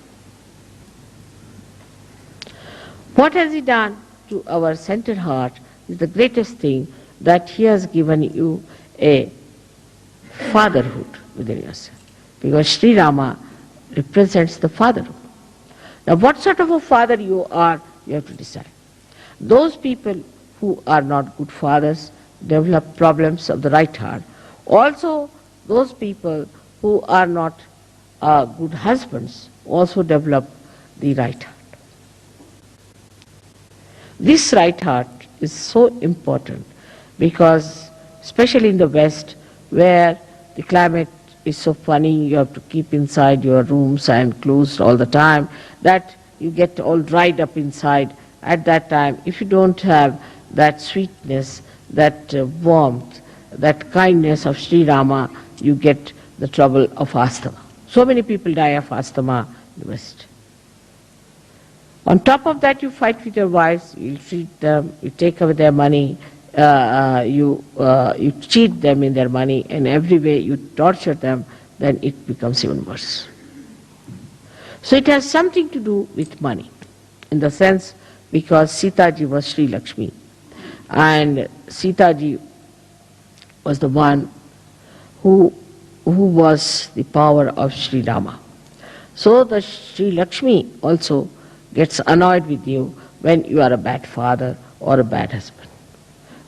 What has he done to our centered heart is the greatest thing, that he has given you a fatherhood within yourself. Because Shri Rama represents the fatherhood. Now what sort of a father you are, you have to decide. Those people who are not good fathers develop problems of the right heart. Also, those people who are not good husbands also develop the right heart. This right heart is so important because, especially in the West, where the climate is so funny, you have to keep inside your rooms and closed all the time, that you get all dried up inside. At that time, if you don't have that sweetness, that warmth, that kindness of Sri Rama, you get the trouble of asthma. So many people die of asthma in the West. On top of that, you fight with your wives, you treat them, you take away their money, you cheat them in their money, and every way you torture them, then it becomes even worse. So it has something to do with money, in the sense because Sita ji was Sri Lakshmi, and Sita ji was the one who was the power of Sri Rama. So the Sri Lakshmi also gets annoyed with you when you are a bad father or a bad husband.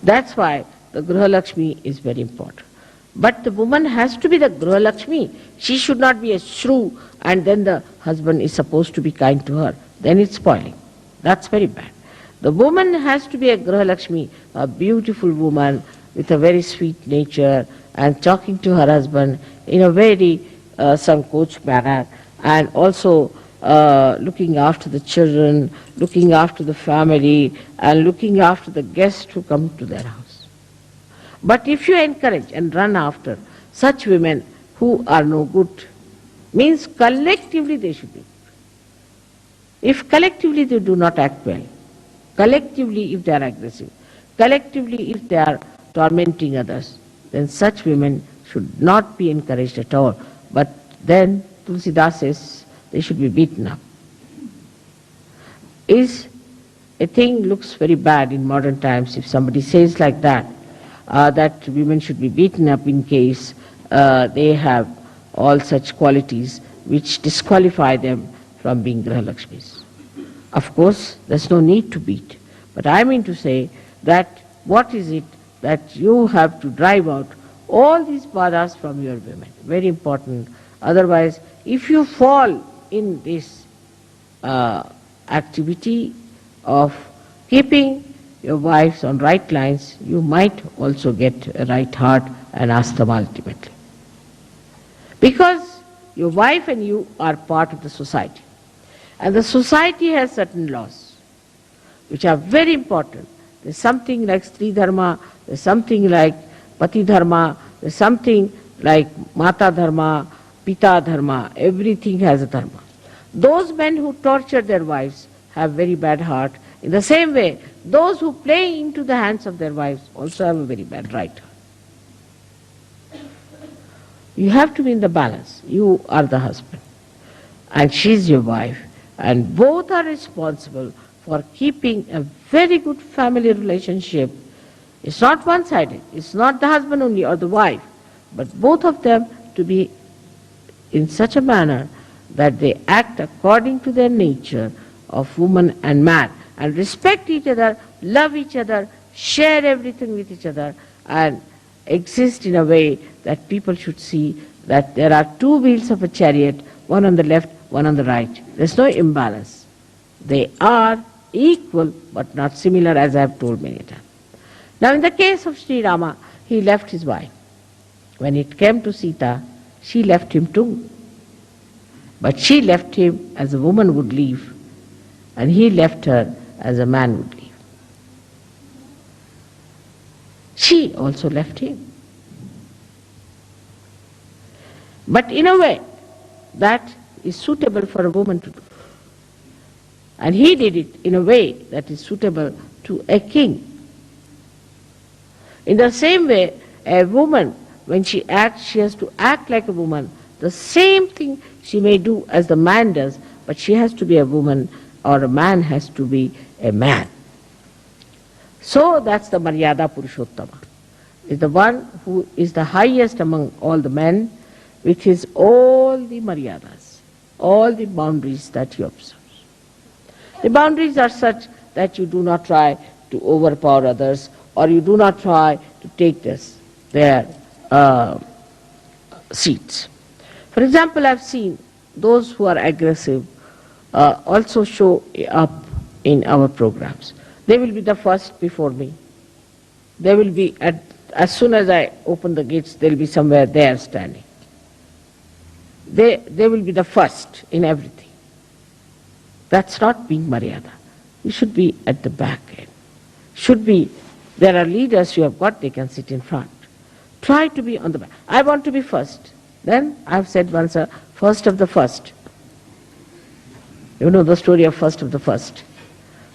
That's why the Griha Lakshmi is very important. But the woman has to be the Griha Lakshmi. She should not be a shrew and then the husband is supposed to be kind to her. Then it's spoiling. That's very bad. The woman has to be a Griha Lakshmi, a beautiful woman with a very sweet nature and talking to her husband in a very sankoch manner, and also looking after the children, looking after the family, and looking after the guests who come to their house. But if you encourage and run after such women who are no good, means collectively they should be good. If collectively they do not act well, collectively if they are aggressive, collectively if they are tormenting others, then such women should not be encouraged at all. But then Tulsidas says they should be beaten up. Is a thing looks very bad in modern times if somebody says like that, that women should be beaten up in case they have all such qualities which disqualify them from being Griha Lakshmis. Of course, there's no need to beat. But I mean to say that what is it that you have to drive out all these badhas from your women? Very important. Otherwise, if you fall in this activity of keeping your wives on right lines, you might also get a right heart and asthma ultimately. Because your wife and you are part of the society. And the society has certain laws which are very important. There's something like Shri Dharma, there's something like Pati Dharma, there's something like Mata Dharma, Pita Dharma. Everything has a dharma. Those men who torture their wives have very bad heart. In the same way, those who play into the hands of their wives also have a very bad right heart. You have to be in the balance. You are the husband and she's your wife, and both are responsible for keeping a very good family relationship. It's not one-sided. It's not the husband only or the wife, but both of them to be in such a manner that they act according to their nature of woman and man, and respect each other, love each other, share everything with each other, and exist in a way that people should see that there are two wheels of a chariot, one on the left, one on the right. There's no imbalance. They are equal but not similar, as I have told many times. Now in the case of Shri Rama, he left his wife. When it came to Sita, she left him too. But she left him as a woman would leave, and he left her as a man would leave. She also left him. But in a way that is suitable for a woman to do. And he did it in a way that is suitable to a king. In the same way, a woman, when she acts, she has to act like a woman. The same thing she may do as the man does, but she has to be a woman, or a man has to be a man. So that's the Maryada Purushottama. Is the one who is the highest among all the men, with his all the Maryadas, all the boundaries that he observes. The boundaries are such that you do not try to overpower others, or you do not try to take their seats. For example, I've seen those who are aggressive also show up in our programs. They will be the first before me. They will be, as soon as I open the gates, they will be somewhere there standing. They will be the first in everything. That's not being Maryada. You should be at the back end. There are leaders you have got, they can sit in front. Try to be on the back. I want to be first. Then I've said once, first of the first. You know the story of first of the first.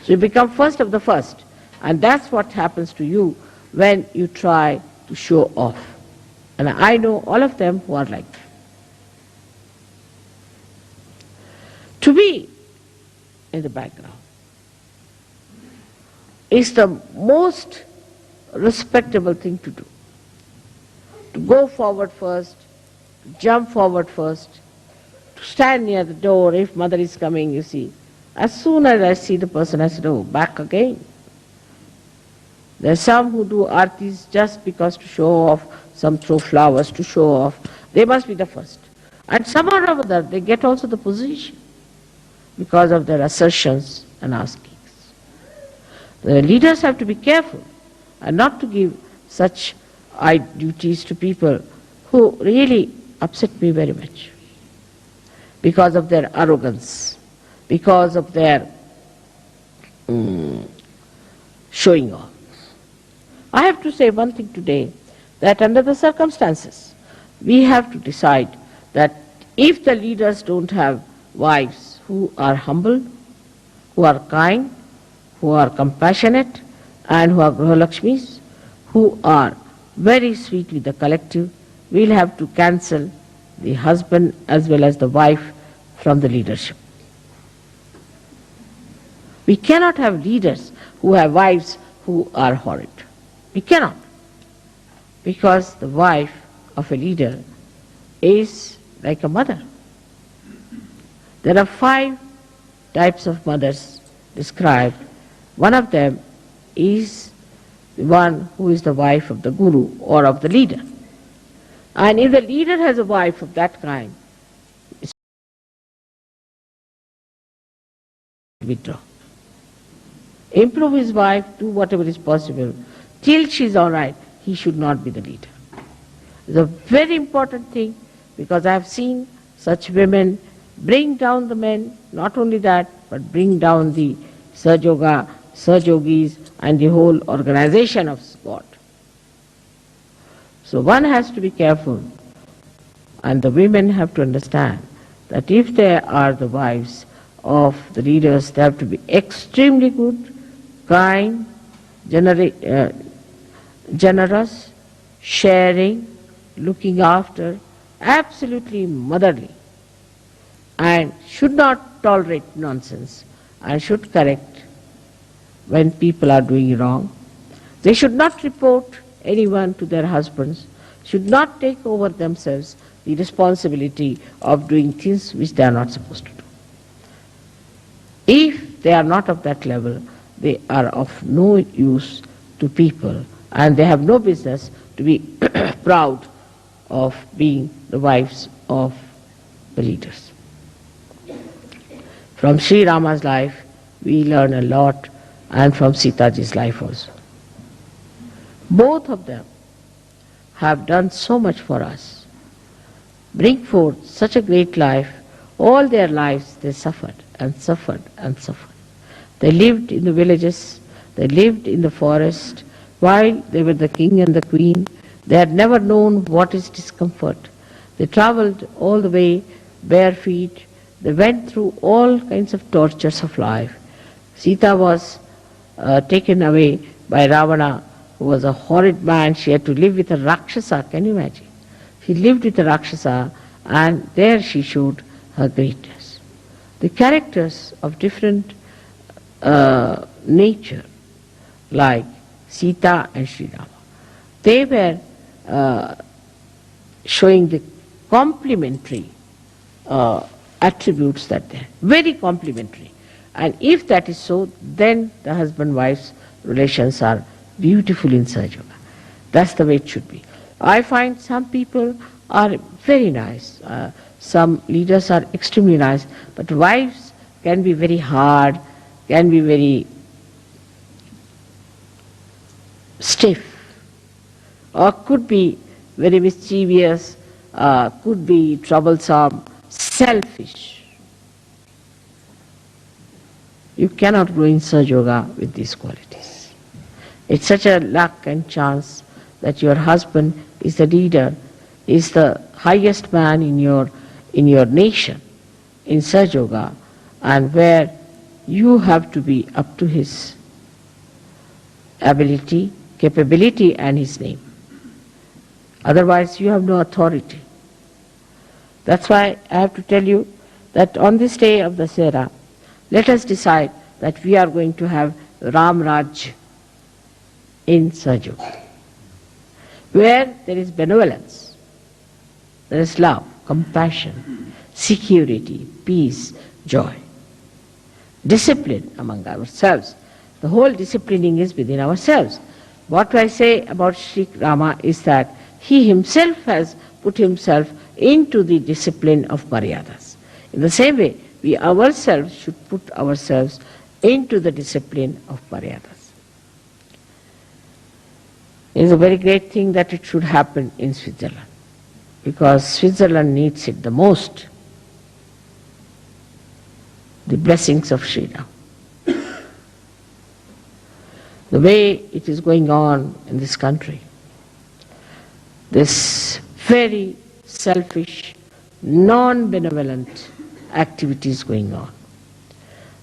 So you become first of the first. And that's what happens to you when you try to show off. And I know all of them who are like that. To be in the background is the most respectable thing to do. To go forward first, to jump forward first, to stand near the door if mother is coming, you see. As soon as I see the person, I say, oh, back again. There are some who do artis just because to show off, some throw flowers to show off. They must be the first. And somehow or other, they get also the position because of their assertions and askings. The leaders have to be careful and not to give such duties to people who really upset me very much because of their arrogance, because of their showing off. I have to say one thing today, that under the circumstances, we have to decide that if the leaders don't have wives who are humble, who are kind, who are compassionate, and who are Grihalakshmis, who are very sweet with the collective, we'll have to cancel the husband as well as the wife from the leadership. We cannot have leaders who have wives who are horrid. We cannot. Because the wife of a leader is like a mother. There are 5 types of mothers described. One of them is the one who is the wife of the guru or of the leader. And if the leader has a wife of that kind, withdraw. Improve his wife, do whatever is possible. Till she is all right, he should not be the leader. It's a very important thing, because I have seen such women bring down the men, not only that, but bring down the Sahaja, Sahajogis and the whole organization of God. So one has to be careful, and the women have to understand that if they are the wives of the leaders, they have to be extremely good, kind, generous, sharing, looking after, absolutely motherly, and should not tolerate nonsense and should correct when people are doing wrong. They should not report anyone to their husbands, should not take over themselves the responsibility of doing things which they are not supposed to do. If they are not of that level, they are of no use to people, and they have no business to be proud of being the wives of the leaders. From Shri Rama's life, we learn a lot, and from Sitaji's life also. Both of them have done so much for us, bring forth such a great life. All their lives they suffered and suffered and suffered. They lived in the villages, they lived in the forest. While they were the king and the queen, they had never known what is discomfort. They traveled all the way bare feet. They went through all kinds of tortures of life. Sita was taken away by Ravana, who was a horrid man. She had to live with a Rakshasa, can you imagine? She lived with a Rakshasa, and there she showed her greatness. The characters of different nature, like Sita and Shri Rama, they were showing the complementary attributes that they are very complementary. And if that is so, then the husband-wife's relations are beautiful in Sahaja. That's the way it should be. I find some people are very nice. Some leaders are extremely nice, but wives can be very hard, can be very stiff, or could be very mischievous, could be troublesome, selfish. You cannot grow in Sahaja Yoga with these qualities. It's such a luck and chance that your husband is the leader, is the highest man in your nation, in Sahaja Yoga, and where you have to be up to his ability, capability and his name. Otherwise you have no authority. That's why I have to tell you that on this day of the Dasera, let us decide that we are going to have Ram Raj in Sahaja Yoga, where there is benevolence, there is love, compassion, security, peace, joy, discipline among ourselves. The whole disciplining is within ourselves. What I say about Shri Rama is that he himself has put himself into the discipline of Maryadas. In the same way, we ourselves should put ourselves into the discipline of Maryadas. It is a very great thing that it should happen in Switzerland, because Switzerland needs it the most. The blessings of Shri Ram. The way it is going on in this country, this very selfish, non-benevolent activities going on,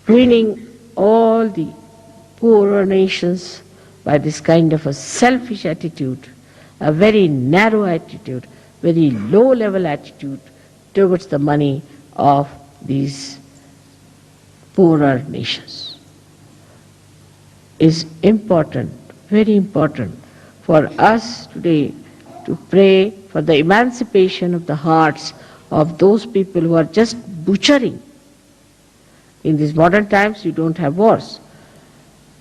ruining all the poorer nations by this kind of a selfish attitude, a very narrow attitude, very low-level attitude towards the money of these poorer nations. Is important, very important for us today to pray for the emancipation of the hearts of those people who are just butchering In these modern times, you don't have wars.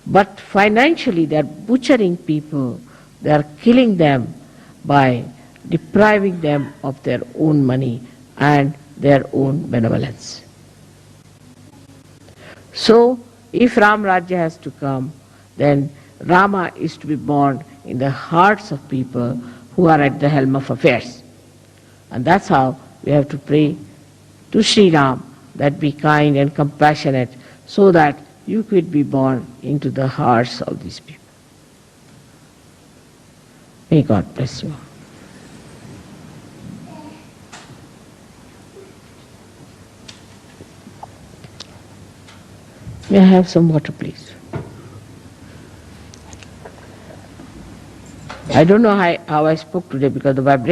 But financially, they are butchering people, they are killing them by depriving them of their own money and their own benevolence. So, if Ram Rajya has to come, then Rama is to be born in the hearts of people who are at the helm of affairs. And that's how we have to pray to Shri Ram that be kind and compassionate so that you could be born into the hearts of these people. May God bless you. May I have some water, please? I don't know how I spoke today because the vibration